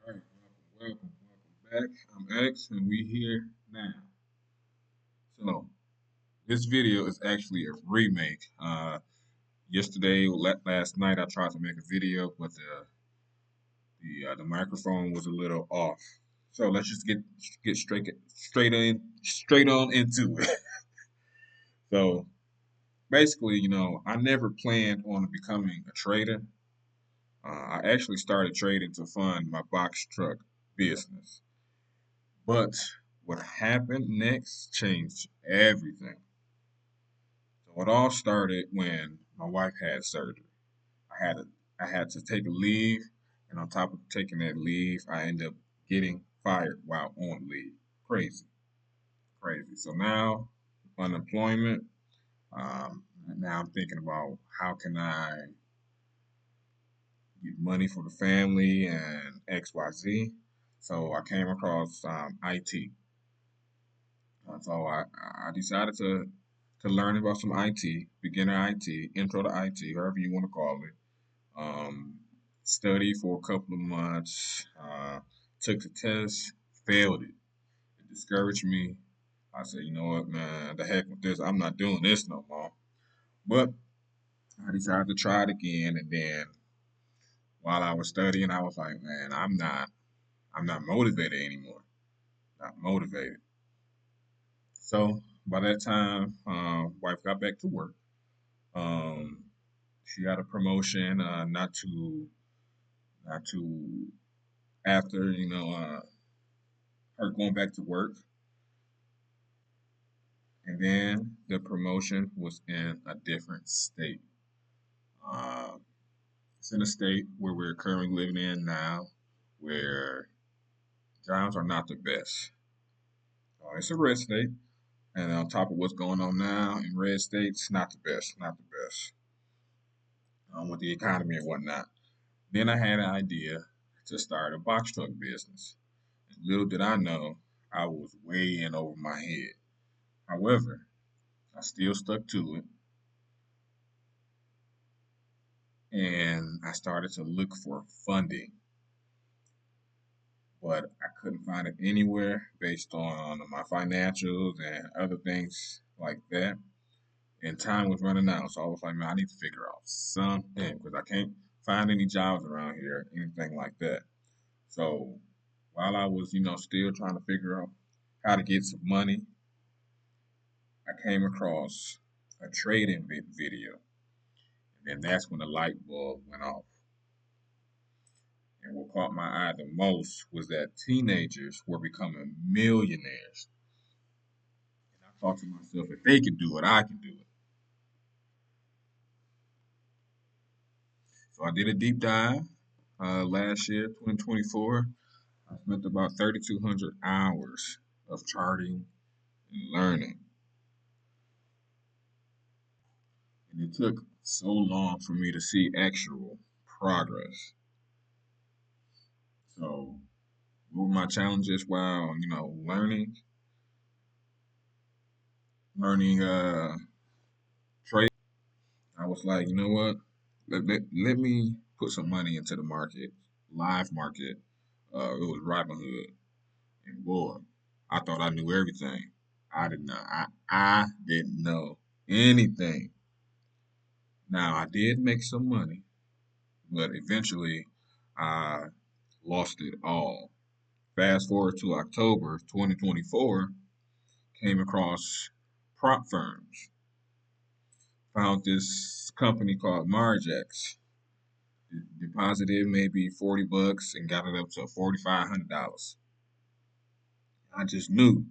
All right, welcome back. I'm X, and we here now. So this video is actually a remake. Last night, I tried to make a video, but the microphone was a little off. So let's just get straight on into it. So basically, I never planned on becoming a trader. I actually started trading to fund my box truck business. But what happened next changed everything. So it all started when my wife had surgery. I had to, I had to take a leave, and on top of taking that leave, I ended up getting fired while on leave. Crazy, crazy. So now unemployment. Now I'm thinking about how can I get money for the family and X, Y, Z. So I came across IT. So I decided to learn about some IT, beginner IT, intro to IT, however you want to call it. Studied for a couple of months, took the test, failed it. It discouraged me. I said, you know what, man, the heck with this. I'm not doing this no more. But I decided to try it again, and then while I was studying, I was like, man, I'm not motivated anymore. Not motivated. So by that time, wife got back to work. Um, she got a promotion, not too after her going back to work, and then the promotion was in a different state. Uh, it's in a state where we're currently living in now, where jobs are not the best. It's a red state, and on top of what's going on now in red states, not the best, not the best with the economy and whatnot. Then I had an idea to start a box truck business. Little did I know, I was way in over my head. However, I still stuck to it, and I started to look for funding, but I couldn't find it anywhere based on my financials and other things like that. And time was running out, so I was like, man, I need to figure out something because I can't find any jobs around here, anything like that. So while I was, still trying to figure out how to get some money, I came across a trading video, and that's when the light bulb went off. And what caught my eye the most was that teenagers were becoming millionaires. And I thought to myself, if they can do it, I can do it. So I did a deep dive last year, 2024. I spent about 3,200 hours of charting and learning. And it took so long for me to see actual progress. So, what were my challenges while, learning trade? I was like, you know what? Let me put some money into the market, live market. It was Robinhood. And boy, I thought I knew everything. I did not. I didn't know anything. Now, I did make some money, but eventually I lost it all. Fast forward to October 2024, came across prop firms. Found this company called Margex. Deposited maybe 40 bucks and got it up to $4,500. I just knew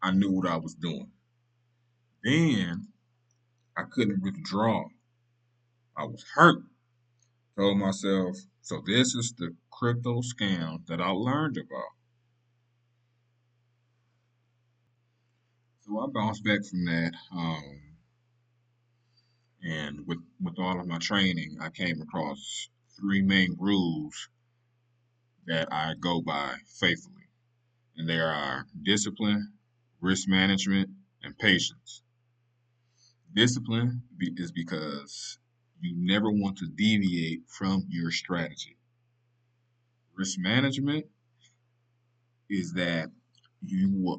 I knew what I was doing. Then I couldn't withdraw. I was hurt. Told myself, so this is the crypto scam that I learned about. So I bounced back from that. And with all of my training, I came across three main rules that I go by faithfully. And they are discipline, risk management, and patience. Is because you never want to deviate from your strategy. Risk management is that you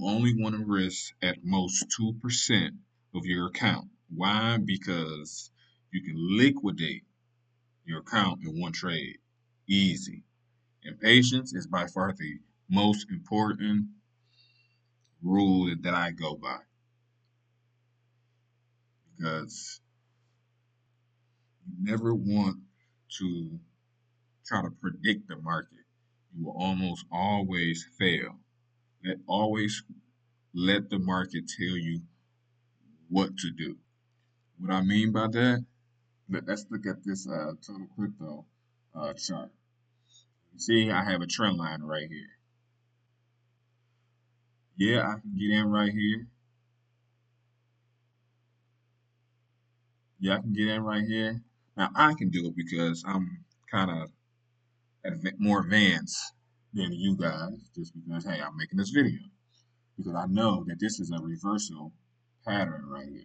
only want to risk at most 2% of your account. Why? Because you can liquidate your account in one trade. Easy. And patience is by far the most important rule that I go by because you never want to try to predict the market. You will almost always fail. Always let the market tell you what to do. What I mean by that, let's look at this total crypto chart. You see, I have a trend line right here. Yeah, I can get in right here. Yeah, I can get in right here. Now I can do it because I'm kind of more advanced than you guys, just because hey, I'm making this video because I know that this is a reversal pattern right here.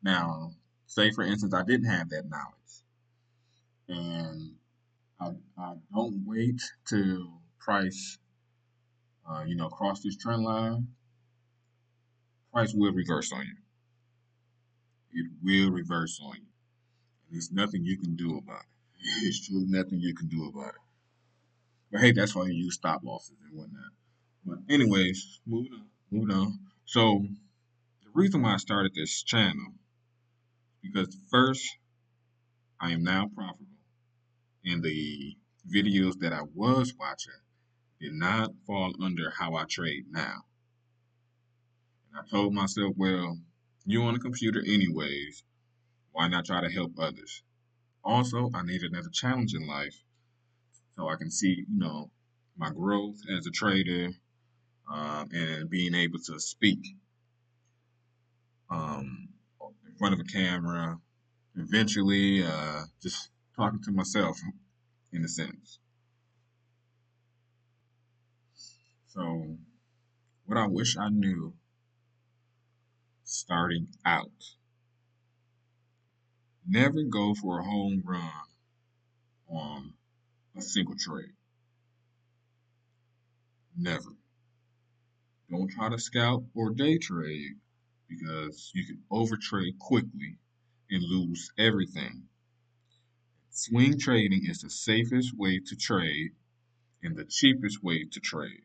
Now, say for instance, I didn't have that knowledge, and I don't wait till price, cross this trend line. Price will reverse on you. It will reverse on you, and there's nothing you can do about it. It's truly nothing you can do about it. But hey, that's why you use stop losses and whatnot. But anyways, moving on. So the reason why I started this channel because first I am now profitable, and the videos that I was watching did not fall under how I trade now. And I told myself, well, you're on a computer anyways. Why not try to help others? Also, I need another challenge in life so I can see, my growth as a trader and being able to speak um, in front of a camera. Eventually, just talking to myself in a sense. So, what I wish I knew starting out, never go for a home run on a single trade. Never. Don't try to scalp or day trade because you can overtrade quickly and lose everything. Swing trading is the safest way to trade and the cheapest way to trade.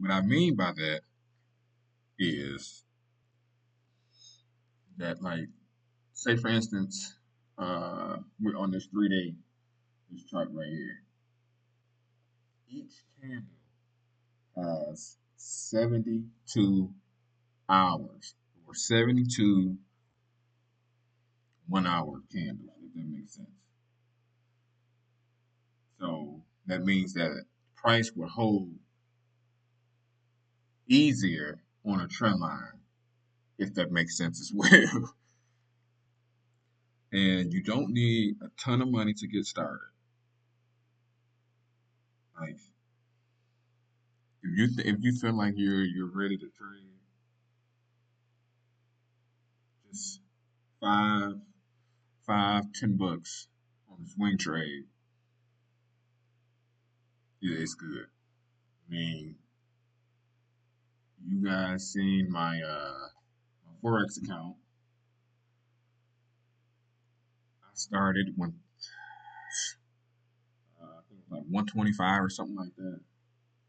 What I mean by that is that, like, say for instance, we're on this 3 day this chart right here. Each candle has 72 hours or 72 1 hour candles, if that makes sense. So that means that price will hold easier on a trend line, if that makes sense as well. And you don't need a ton of money to get started. Like if you feel like you're ready to trade, just five, $10 on the swing trade, yeah, it's good. I mean, you guys seen my forex account. I started when I think it was like 125 or something like that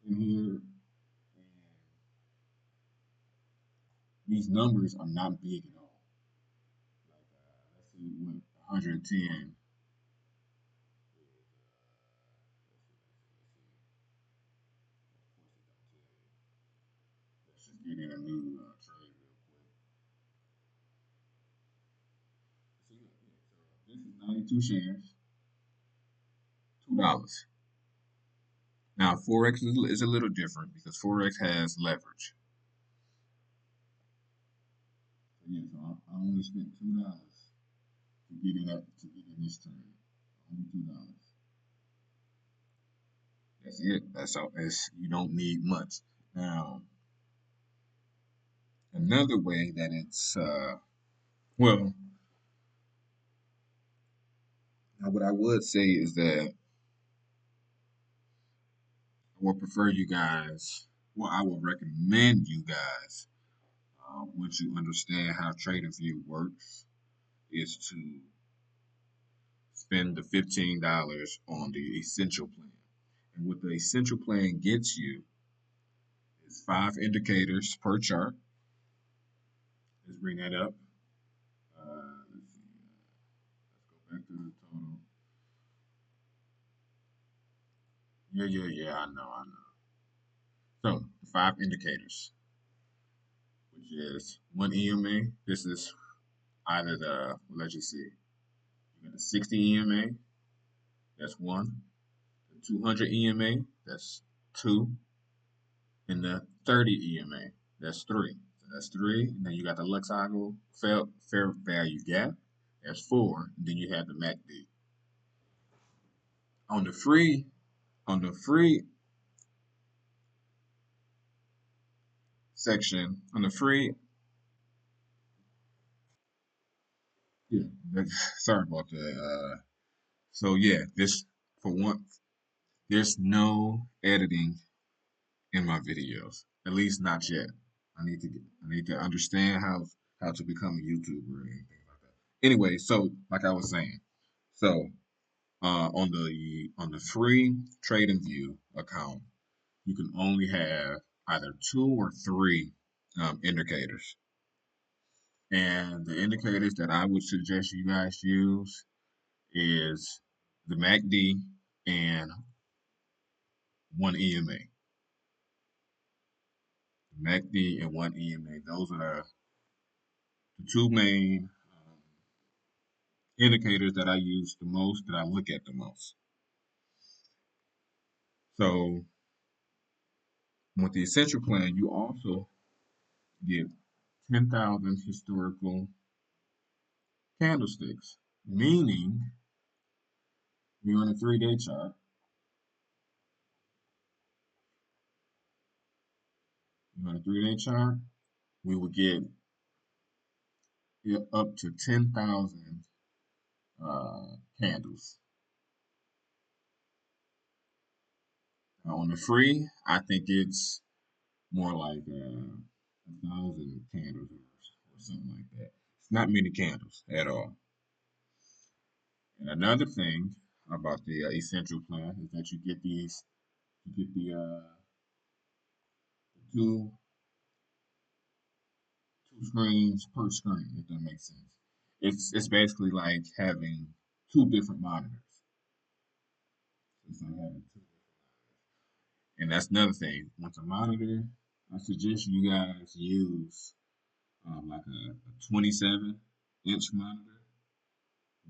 in here. And these numbers are not big at all. Like let's see, it went 110. Let's just get in a new trade real quick. So this is 92 shares, $2. Now forex is a little different because forex has leverage. So yeah, so I only spent $2 to get in this trade. Only $2. That's it. That's all. You don't need much. Now another way that it's well, What I would say is that I would prefer you guys, well, I would recommend you guys, once you understand how TradingView works, is to spend the $15 on the essential plan. And what the essential plan gets you is 5 indicators per chart. Let's bring that up. Let's see. Let's go back to the total. Yeah. I know. So, 5 indicators, which is one EMA. This is either the, let's just see, you got the 60 EMA, that's one. The 200 EMA, that's two. And the 30 EMA, that's three. So that's three. And then you got the Luxago fair value gap, that's four. And then you have the MACD. On the free, on the free section, on the free, yeah, sorry about that. So yeah, this for one, there's no editing in my videos, at least not yet. I need to understand how to become a YouTuber and things like that. Anyway, so like I was saying, so on the free TradingView account, you can only have either two or three indicators. And the indicators that I would suggest you guys use is the MACD and one EMA. The MACD and one EMA. Those are the two main indicators that I use the most, that I look at the most. So with the essential plan, you also get 10,000 historical candlesticks, meaning we on a 3-day chart. On a 3-day chart, we will get up to 10,000 candles. Now on the free, I think it's more like 1,000 candles or something like that. It's not many candles at all. And another thing about the essential plan is that you get the two two screens per screen, if that makes sense. It's basically like having two different monitors. It's like having two, and that's another thing. Once a monitor, I suggest you guys use like a 27-inch monitor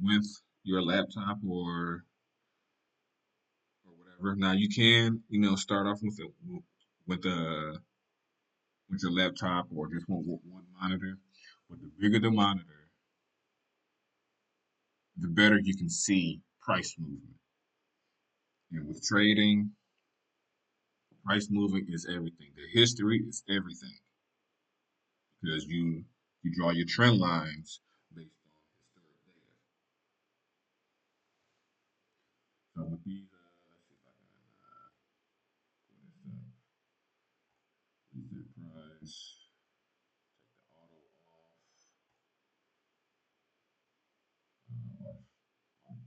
with your laptop or whatever. Now you can, start off with a with your laptop or just one monitor. But the bigger the monitor, the better you can see price movement. And with trading, price movement is everything. The history is everything because you draw your trend lines based on historic data. So with these, let's see if I can pull this up. Reset price. Take the auto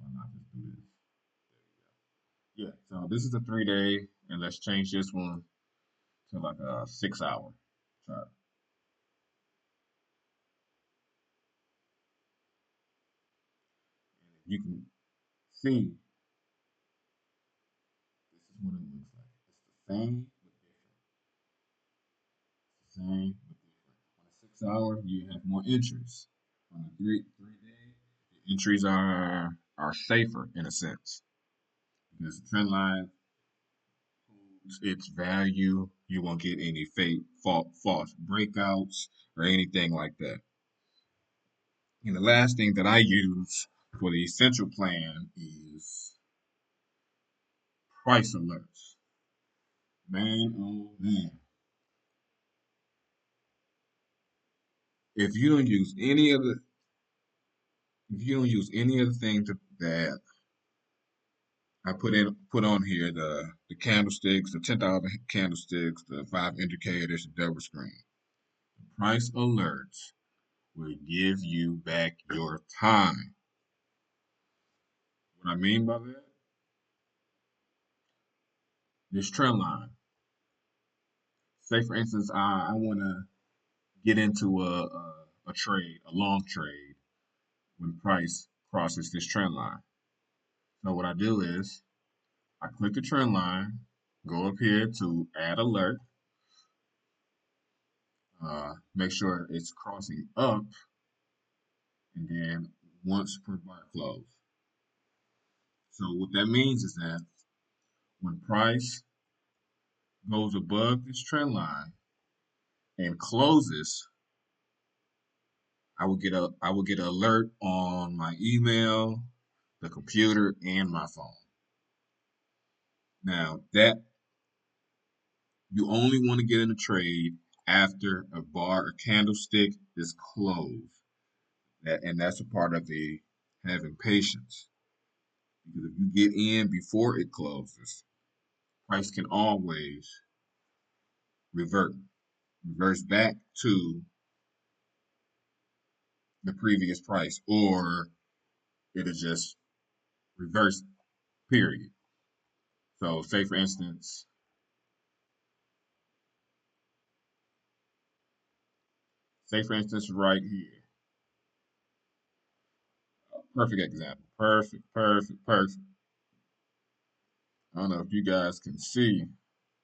why not just do this? Yeah. So this is a 3-day, and let's change this one to like a 6-hour chart. And you can see this is what it looks like. It's the same but different. It's the same but different. On a 6-hour, you have more entries. On a three day, the entries are safer in a sense because the trend line holds its value. You won't get any fake false breakouts or anything like that. And the last thing that I use for the essential plan is price alerts. Man, oh man. If you don't use any of the if you don't use any of the things that I put on here the candlesticks, the 10,000 candlesticks, the 5 indicators, the double screen. Price alerts will give you back your time. What I mean by that, this trend line. Say for instance, I want to get into a trade, a long trade, when price crosses this trend line. So what I do is I click the trend line, go up here to add alert, make sure it's crossing up, and then once per bar close. So what that means is that when price goes above this trend line and closes, I will get an alert on my email, the computer, and my phone. Now that you only want to get in a trade after a bar or candlestick is closed. And that's a part of the having patience. Because if you get in before it closes, price can always revert, reverse back to the previous price, or it'll just reverse, period. So say for instance, right here, perfect example, perfect. I don't know if you guys can see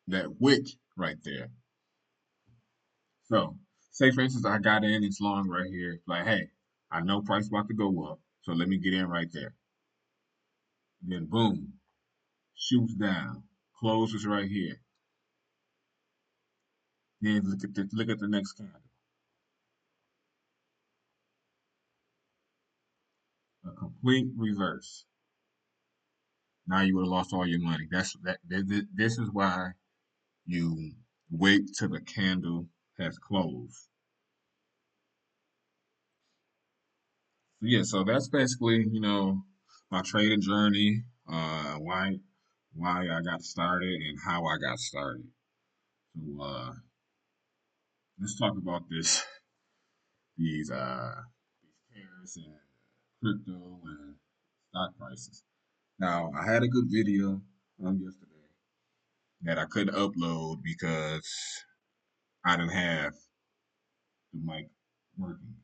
that wick right there. So, say for instance, I got in, it's long right here. Like, hey, I know price about to go up, so let me get in right there. Then boom, shoots down, closes right here. Then look at the next candle, a complete reverse. Now you would have lost all your money. This is why you wait till the candle has closed. So yeah, so that's basically my trading journey, why I got started and how I got started. So let's talk about these pairs and crypto and stock prices. Now I had a good video yesterday that I couldn't upload because I didn't have the mic working.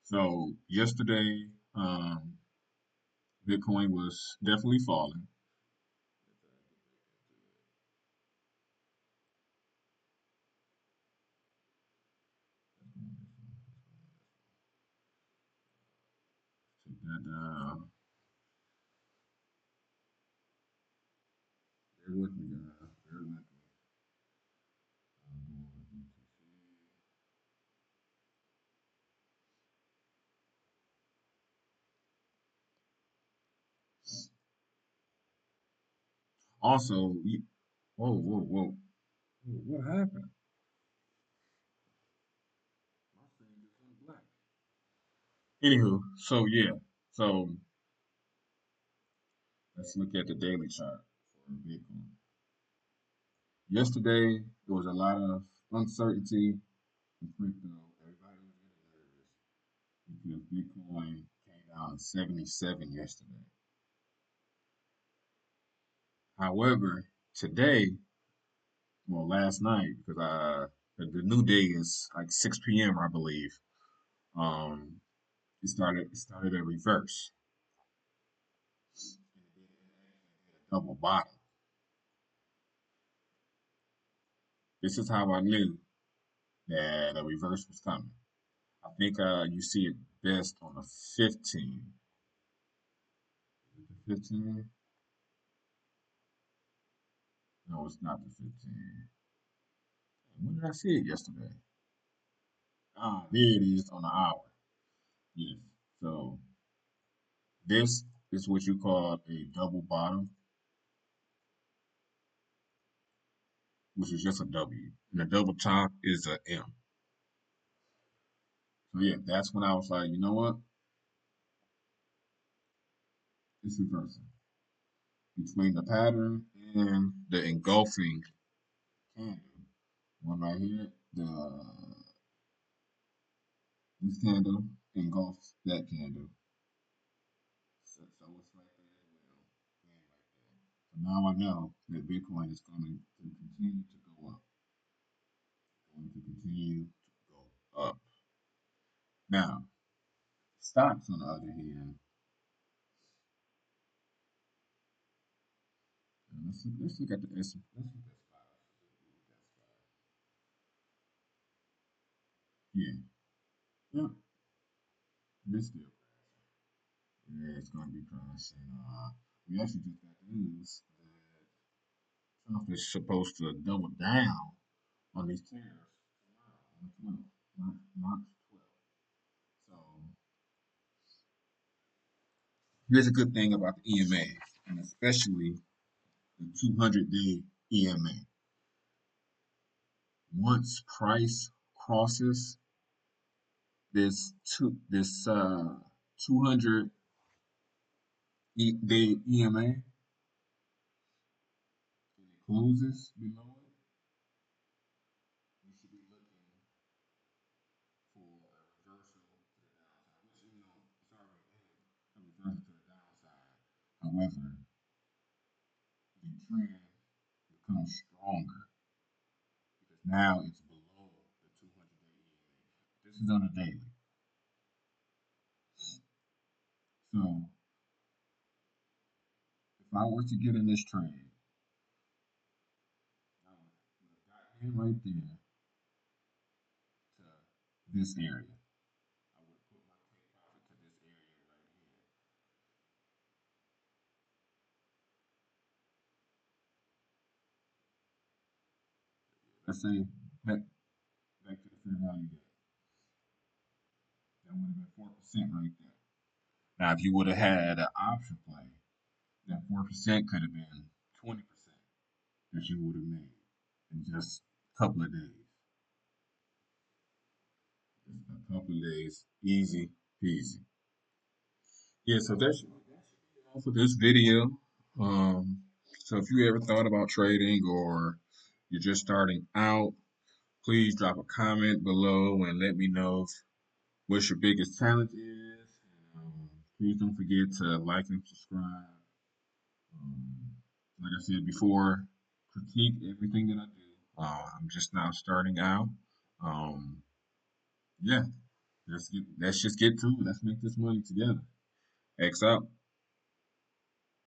So yesterday, Bitcoin was definitely falling. Take that down. Bear with me, guys. Bear with me. Also, whoa. What happened? My screen just went black. Anywho, so yeah. So let's look at the daily chart for Bitcoin. Yesterday, there was a lot of uncertainty in crypto. Everybody was getting nervous because Bitcoin came down to 77 yesterday. However, today, well, last night, because the new day is like 6 p.m., I believe. Um, it started a reverse, a double bottom. This is how I knew that a reverse was coming. I think you see it best on the 15. 15? No, it's not the 15. When did I see it yesterday? Ah, there it is on the hour. Yes. So this is what you call a double bottom, which is just a W. And the double top is a M. So yeah, that's when I was like, you know what? It's reversing. between the pattern and the engulfing candle. One right here, this candle engulfs that candle. So it's right there as well. Laying right there. So now I know that Bitcoin is going to continue to go up. Going to continue to go up. Now, stocks on the other hand, let's look at the S. Let's look at SPY. Yeah, yeah, this still crashing. Yeah, it's going to be crashing. We actually just got news that Trump is supposed to double down on these tariffs tomorrow, on the 12th, March 12th. So here's a good thing about the EMA, and especially the 200-day EMA. Once price crosses this 200-day EMA and it closes below it, we should be looking for a reversal to the downside, which it's already been a reversal to the downside. However, the trend becomes stronger because now it's below the 200-day EMA. This is on a daily. So if I were to get in this trade, I would have gotten in right there to this area. I would have put my take profit to this area right here. Let's say back to the fair value gap. That would have been 4% right there. Now, if you would have had an option play, that 4% could have been 20% that you would have made in just a couple of days. Just a couple of days, easy peasy. Yeah, so that should be all for this video. Um, so if you ever thought about trading or you're just starting out, please drop a comment below and let me know what your biggest challenge is. Please don't forget to like and subscribe. Um, like I said before, critique everything that I do. I'm just now starting out. Um, yeah, let's just get to it. Let's make this money together. X out.